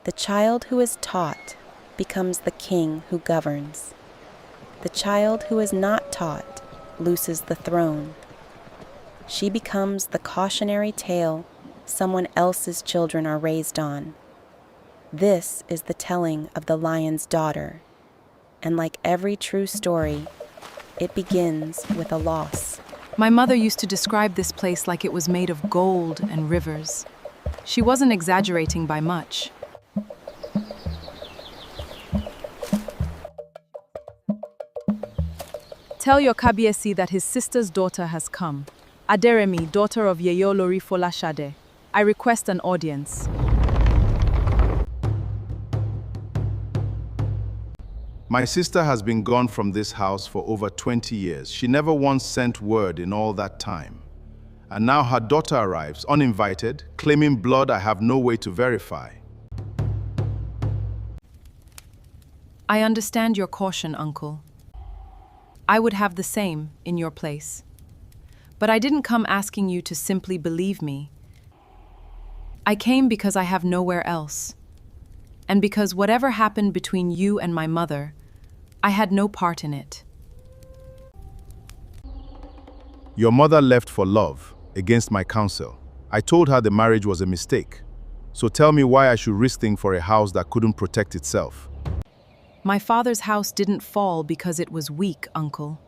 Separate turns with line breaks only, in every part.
The child who is taught becomes the king who governs. The child who is not taught loses the throne. She becomes the cautionary tale someone else's children are raised on. This is the telling of the lion's daughter, and like every true story, it begins with a loss.
My mother used to describe this place like it was made of gold and rivers. She wasn't exaggerating by much. Tell your Kabiesi that his sister's daughter has come. Aderemi, daughter of Yeyo Lori Folashade. I request an audience.
My sister has been gone from this house for over 20 years. She never once sent word in all that time. And now her daughter arrives, uninvited, claiming blood I have no way to verify.
I understand your caution, uncle. I would have the same in your place. But I didn't come asking you to simply believe me. I came because I have nowhere else. And because whatever happened between you and my mother, I had no part in it.
Your mother left for love, against my counsel. I told her the marriage was a mistake. So tell me why I should risk things for a house that couldn't protect itself.
My father's house didn't fall because it was weak, uncle.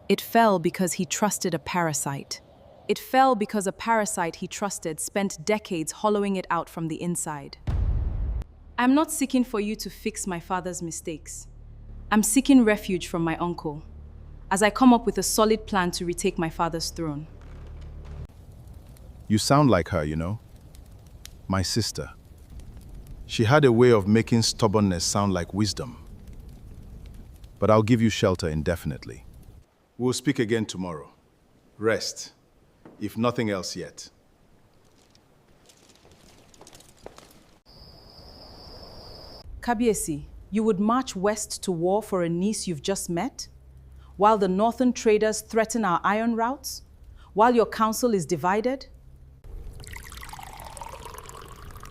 It fell because he trusted a parasite. It fell because a parasite he trusted spent decades hollowing it out from the inside. I'm not seeking for you to fix my father's mistakes. I'm seeking refuge from my uncle, as I come up with a solid plan to retake my father's throne.
You sound like her, you know. My sister. She had a way of making stubbornness sound like wisdom. But I'll give you shelter indefinitely. We'll speak again tomorrow. Rest, if nothing else yet.
Kabiesi, you would march west to war for a niece you've just met? While the northern traders threaten our iron routes? While your council is divided?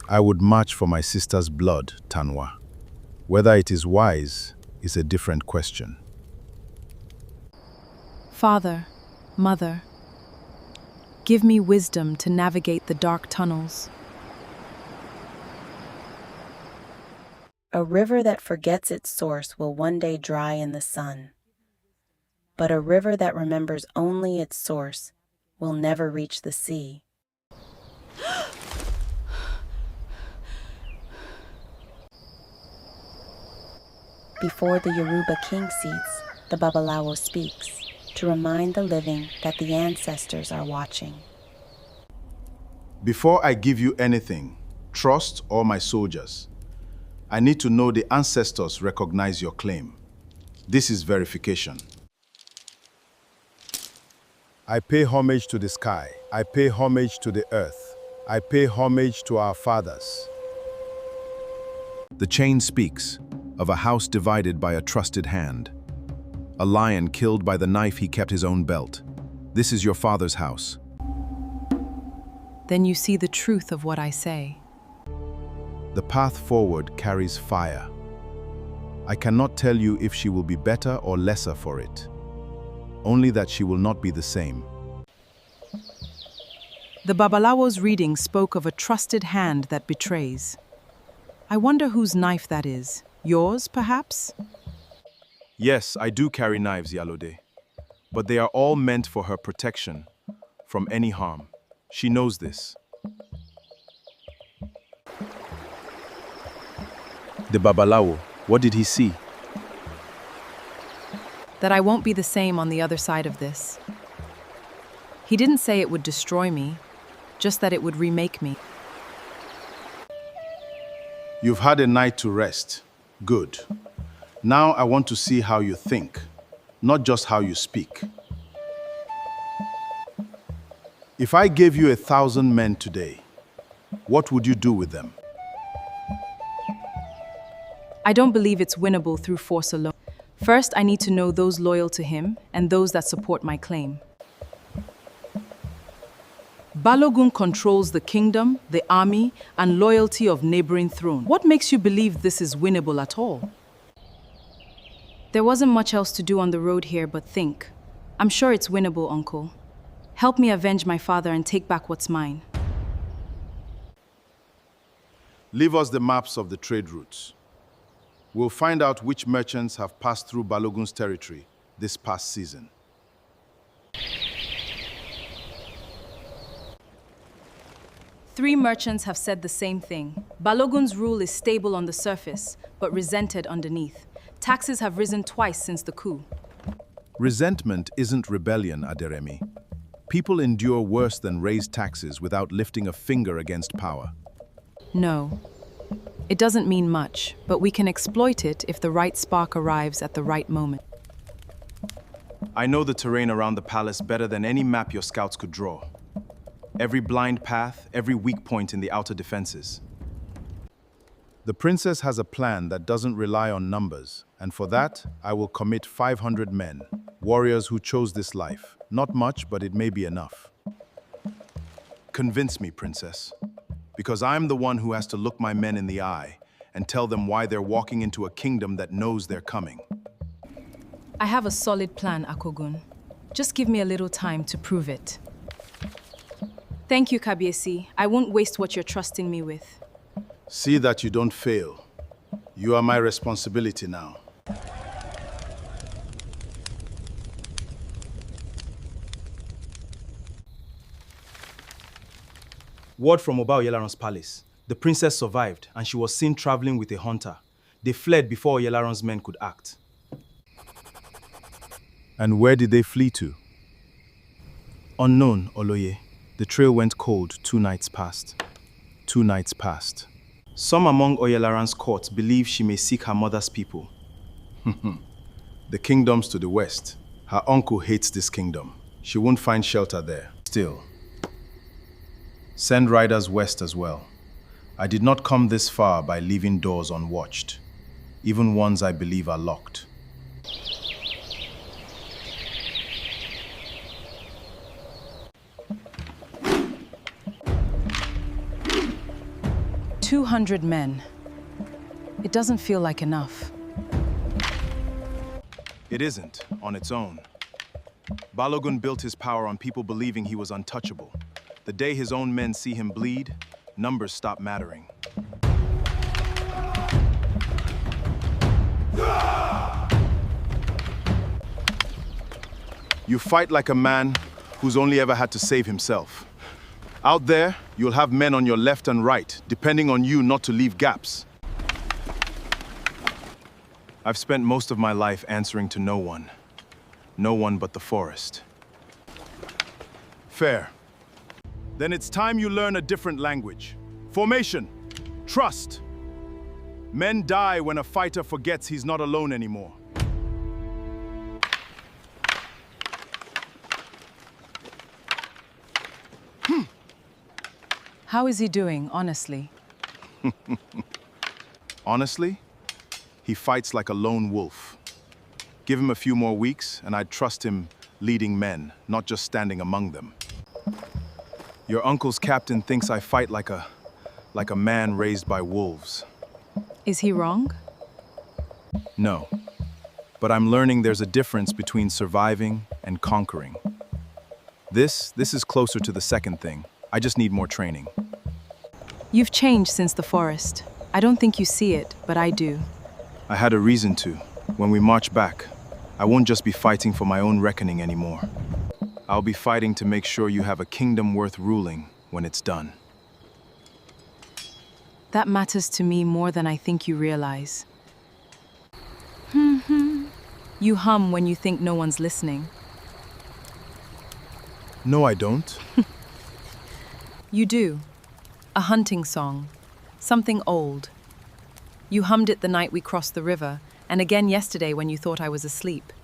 I would march for my sister's blood, Tanwa. Whether it is wise is a different question.
Father, Mother, give me wisdom to navigate the dark tunnels.
A river that forgets its source will one day dry in the sun. But a river that remembers only its source will never reach the sea. Before the Yoruba king seats, the Babalawo speaks to remind the living that the ancestors are watching.
Before I give you anything, trust all my soldiers. I need to know the ancestors recognize your claim. This is verification. I pay homage to the sky. I pay homage to the earth. I pay homage to our fathers. The chain speaks of a house divided by a trusted hand. A lion killed by the knife he kept his own belt. This is your father's house.
Then you see the truth of what I say.
The path forward carries fire. I cannot tell you if she will be better or lesser for it. Only that she will not be the same.
The Babalawo's reading spoke of a trusted hand that betrays. I wonder whose knife that is. Yours, perhaps?
Yes, I do carry knives, Yalode. But they are all meant for her protection from any harm. She knows this. The Babalawo, what did he see?
That I won't be the same on the other side of this. He didn't say it would destroy me, just that it would remake me.
You've had a night to rest. Good. Now I want to see how you think, not just how you speak. If I gave you 1,000 men today, what would you do with them?
I don't believe it's winnable through force alone. First, I need to know those loyal to him and those that support my claim. Balogun controls the kingdom, the army, and loyalty of neighboring throne. What makes you believe this is winnable at all? There wasn't much else to do on the road here but think. I'm sure it's winnable, Uncle. Help me avenge my father and take back what's mine.
Leave us the maps of the trade routes. We'll find out which merchants have passed through Balogun's territory this past season.
Three merchants have said the same thing. Balogun's rule is stable on the surface, but resented underneath. Taxes have risen twice since the coup.
Resentment isn't rebellion, Aderemi. People endure worse than raise taxes without lifting a finger against power.
No. It doesn't mean much, but we can exploit it if the right spark arrives at the right moment.
I know the terrain around the palace better than any map your scouts could draw. Every blind path, every weak point in the outer defenses. The princess has a plan that doesn't rely on numbers, and for that, I will commit 500 men, warriors who chose this life. Not much, but it may be enough. Convince me, princess, because I'm the one who has to look my men in the eye and tell them why they're walking into a kingdom that knows they're coming.
I have a solid plan, Akogun. Just give me a little time to prove it. Thank you, Kabiesi. I won't waste what you're trusting me with.
See that you don't fail. You are my responsibility now.
Word from Oba Oyelaron's palace. The princess survived and she was seen traveling with a hunter. They fled before Oyelaron's men could act.
And where did they flee to?
Unknown, Oloye. The trail went cold 2 nights past.
2 nights past.
Some among Oyelaron's court believe she may seek her mother's people.
The kingdoms to the west. Her uncle hates this kingdom. She won't find shelter there. Still, send riders west as well. I did not come this far by leaving doors unwatched. Even ones I believe are locked.
$200 men. It doesn't feel like enough.
It isn't, on its own. Balogun built his power on people believing he was untouchable. The day his own men see him bleed, numbers stop mattering. You fight like a man who's only ever had to save himself. Out there, you'll have men on your left and right, depending on you not to leave gaps. I've spent most of my life answering to no one. No one but the forest. Fair. Then it's time you learn a different language. Formation. Trust. Men die when a fighter forgets he's not alone anymore.
How is he doing, honestly?
Honestly, he fights like a lone wolf. Give him a few more weeks, and I'd trust him leading men, not just standing among them. Your uncle's captain thinks I fight like a man raised by wolves.
Is he wrong?
No, but I'm learning there's a difference between surviving and conquering. This is closer to the second thing. I just need more training.
You've changed since the forest. I don't think you see it, but I do.
I had a reason to. When we march back, I won't just be fighting for my own reckoning anymore. I'll be fighting to make sure you have a kingdom worth ruling when it's done.
That matters to me more than I think you realize. You hum when you think no one's listening.
No, I don't.
You do. A hunting song. Something old. You hummed it the night we crossed the river, and again yesterday when you thought I was asleep.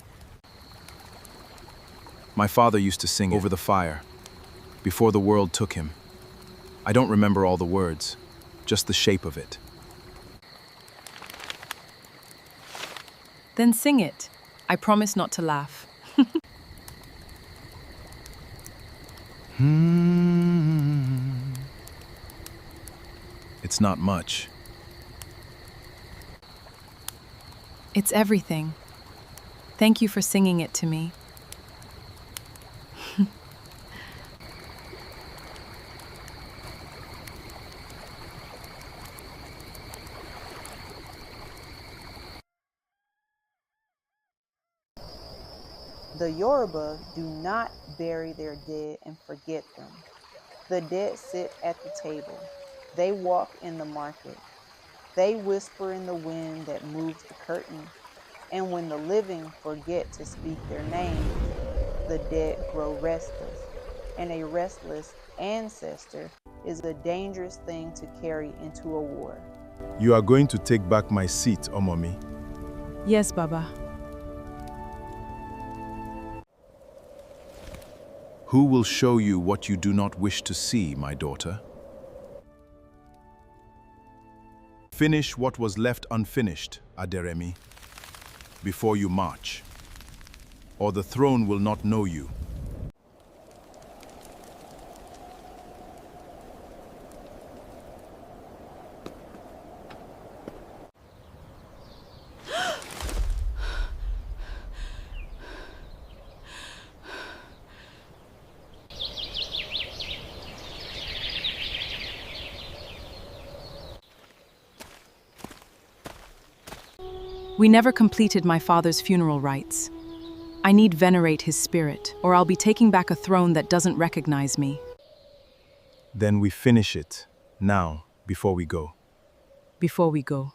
My father used to sing it over the fire, before the world took him. I don't remember all the words, just the shape of it.
Then sing it. I promise not to laugh.
It's not much.
It's everything. Thank you for singing it to me.
The Yoruba do not bury their dead and forget them. The dead sit at the table. They walk in the market. They whisper in the wind that moves the curtain. And when the living forget to speak their names, the dead grow restless. And a restless ancestor is a dangerous thing to carry into a war.
You are going to take back my seat, Omomi.
Yes, Baba.
Who will show you what you do not wish to see, my daughter? Finish what was left unfinished, Aderemi, before you march, or the throne will not know you.
We never completed my father's funeral rites. I need venerate his spirit, or I'll be taking back a throne that doesn't recognize me.
Then we finish it, now, before we go.
Before we go.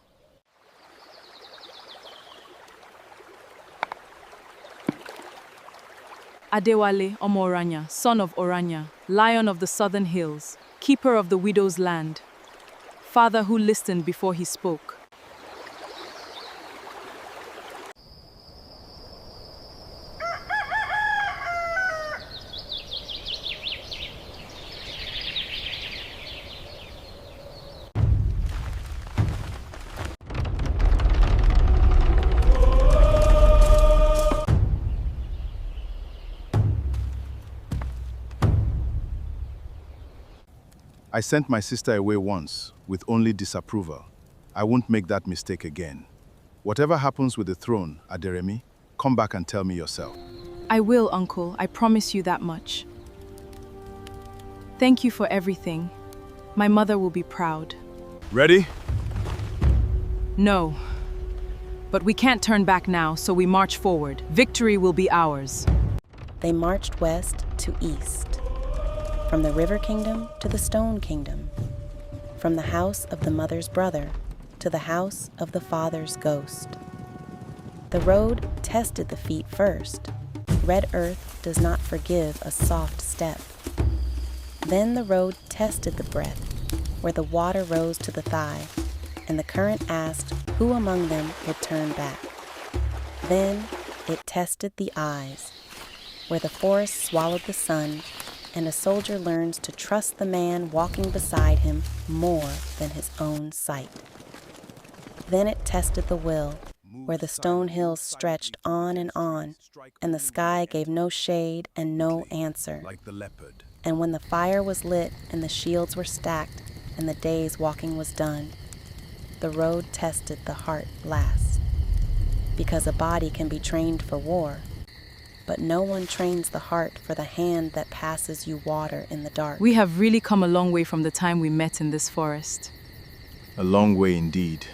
Adewale Omo Oranya, son of Oranya, lion of the southern hills, keeper of the widow's land, father who listened before he spoke.
I sent my sister away once, with only disapproval. I won't make that mistake again. Whatever happens with the throne, Aderemi, come back and tell me yourself.
I will, Uncle. I promise you that much. Thank you for everything. My mother will be proud.
Ready?
No. But we can't turn back now, so we march forward. Victory will be ours.
They marched west to east, from the River Kingdom to the Stone Kingdom, from the house of the mother's brother to the house of the father's ghost. The road tested the feet first. Red earth does not forgive a soft step. Then the road tested the breath, where the water rose to the thigh, and the current asked who among them would turn back. Then it tested the eyes, where the forest swallowed the sun, and a soldier learns to trust the man walking beside him more than his own sight. Then it tested the will, where the stone hills stretched on, and the sky gave no shade and no answer.
Like the leopard.
And when the fire was lit and the shields were stacked and the day's walking was done, the road tested the heart last. Because a body can be trained for war, but no one trains the heart for the hand that passes you water in the dark.
We have really come a long way from the time we met in this forest.
A long way indeed.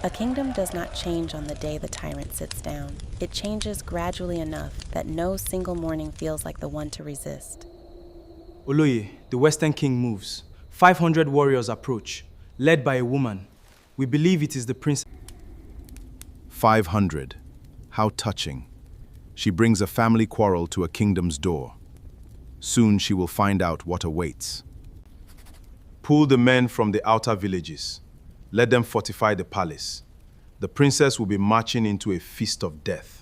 A kingdom does not change on the day the tyrant sits down. It changes gradually enough that no single morning feels like the one to resist.
Oloye, the Western King moves. 500 warriors approach, led by a woman. We believe it is the princess.
500. How touching. She brings a family quarrel to a kingdom's door. Soon she will find out what awaits. Pull the men from the outer villages. Let them fortify the palace. The princess will be marching into a feast of death.